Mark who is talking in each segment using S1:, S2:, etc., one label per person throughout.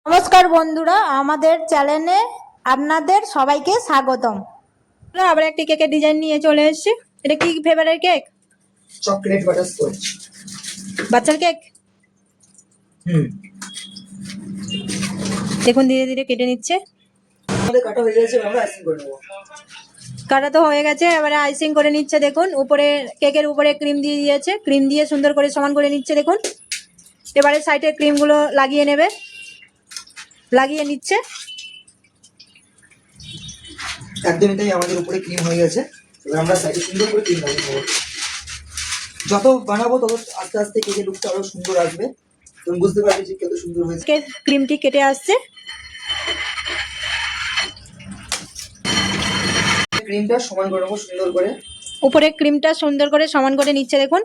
S1: নমস্কার বন্ধুরা, আমাদের চ্যানেলে আপনাদের সবাইকে স্বাগতম।
S2: আবার একটি কেকের ডিজাইন নিয়ে চলে এসেছি। এটা কি ফ্লেভারের কেক?
S3: Chocolate butterscotch.
S2: বাচ্চার কেক। দেখুন ধীরে ধীরে কেটে নিচ্ছে।
S3: আমাদের কাটা হয়ে গেছে, আমরা আইসিং করে নেব।
S2: কাটা তো হয়ে গেছে, এবারে আইসিং করে নিচ্ছে। দেখুন উপরে কেকের উপরে ক্রিম দিয়ে দিয়েছে, ক্রিম দিয়ে সুন্দর করে সমান করে নিচ্ছে। দেখুন এবারে সাইডে ক্রিমগুলো লাগিয়ে নেবে, লাগিয়ে নিচ্ছে।
S3: একদমই তাই, আমাদের উপরে ক্রিম হয়ে গেছে। এবার আমরা সাইডে সুন্দর করে ক্রিম লাগিয়ে নেব। যত বানাবো তত আস্তে আস্তে কেকের লুকটা আরো সুন্দর আসবে। তুমি বুঝতে পারবে যে কত সুন্দর হয়েছে।
S2: ক্রিমটি কেটে আসছে।
S3: ক্রিমটা সমান করে নেবো সুন্দর করে।
S2: উপরে ক্রিমটা সুন্দর করে সমান করে নিচ্ছে। দেখুন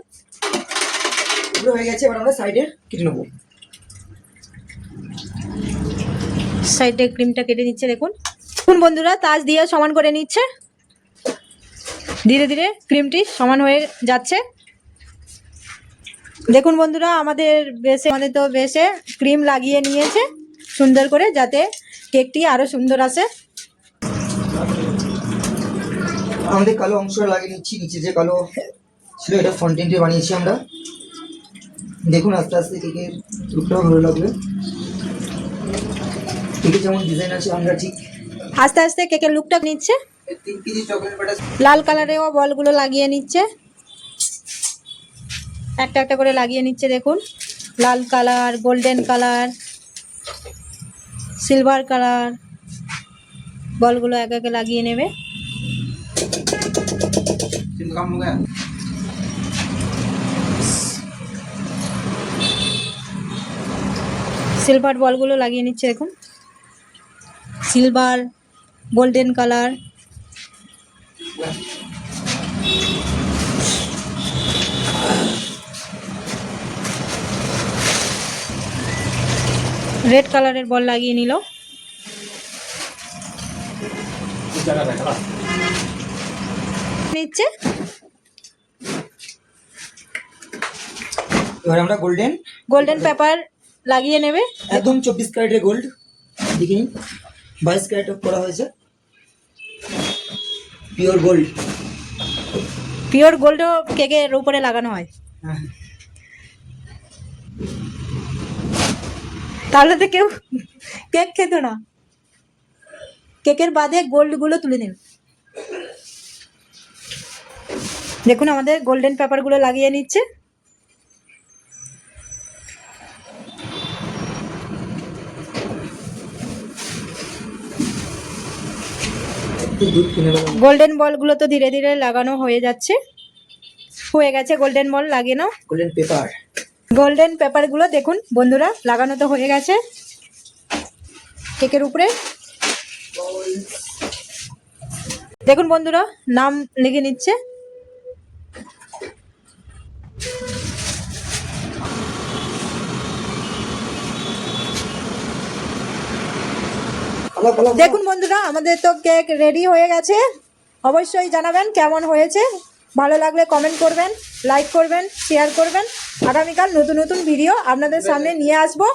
S3: এগুলো হয়ে গেছে, এবার আমরা সাইডে কেটে নেবো।
S2: সাইডে ক্রিমটা কেটে নিচ্ছে। দেখুন বন্ধুরা তাজ দিয়ে সমান করে নিচ্ছে। ধীরে ধীরে ক্রিমটি সমান হয়ে যাচ্ছে। দেখুন বন্ধুরা আমাদের বেশে ক্রিম লাগিয়ে নিয়েছে সুন্দর করে, যাতে কেকটি আরো সুন্দর আসে।
S3: আমাদের কালো অংশটা লাগিয়ে নিচ্ছি, নিচে যে কালো ছিল এটা ফন্টেন্টে বানিয়েছি আমরা। দেখুন আস্তে আস্তে কেকের লুকটাও ভালো লাগবে। কেকের যেমন ডিজাইন আছে আমরা ঠিক
S2: আস্তে আস্তে কেকের লুকটা নিচ্ছে।
S3: 3 কেজি চকলেট বাটার
S2: লাল কালারেও বলগুলো লাগিয়ে নিচ্ছে, একটা একটা করে লাগিয়ে নিচ্ছে। দেখুন লাল colour, golden colour, silver colour বলগুলো এক একে লাগিয়ে নেবে। সিলভার বলগুলো লাগিয়ে নিচ্ছে। দেখুন সিলভার, গোল্ডেন কালার, রেড কালারের বল লাগিয়ে নিল। নিচ্ছে।
S3: এবার আমরা
S2: গোল্ডেন পেপার লাগিয়ে নেবে।
S3: একদম 24 ক্যারেটের গোল্ড, দেখিনি 22 ক্যারেট করা হয়েছে। Pure gold.
S2: পিওর গোল্ডও কেকের উপরে লাগানো হয়।
S3: হ্যাঁ,
S2: তাহলে তো কেউ কেক খেত না। কেকের বাদে গোল্ডগুলো তুলে নেবে। দেখুন আমাদের গোল্ডেন পেপারগুলো লাগিয়ে নিচ্ছে। গোল্ডেন বলগুলো তো ধীরে ধীরে লাগানো হয়ে যাচ্ছে। হয়ে গেছে গোল্ডেন বল লাগানো। গোল্ডেন পেপারগুলো দেখুন বন্ধুরা লাগানো তো হয়ে গেছে কেকের উপরে। দেখুন বন্ধুরা নাম লিখে নিচ্ছে। দেখুন বন্ধুরা আমাদের তো কেক রেডি হয়ে গেছে। অবশ্যই জানাবেন কেমন হয়েছে। ভালো লাগলে কমেন্ট করবেন, লাইক করবেন, শেয়ার করবেন। আগামীকাল নতুন নতুন ভিডিও আপনাদের সামনে নিয়ে আসবো।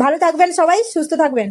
S2: ভালো থাকবেন সবাই, সুস্থ থাকবেন।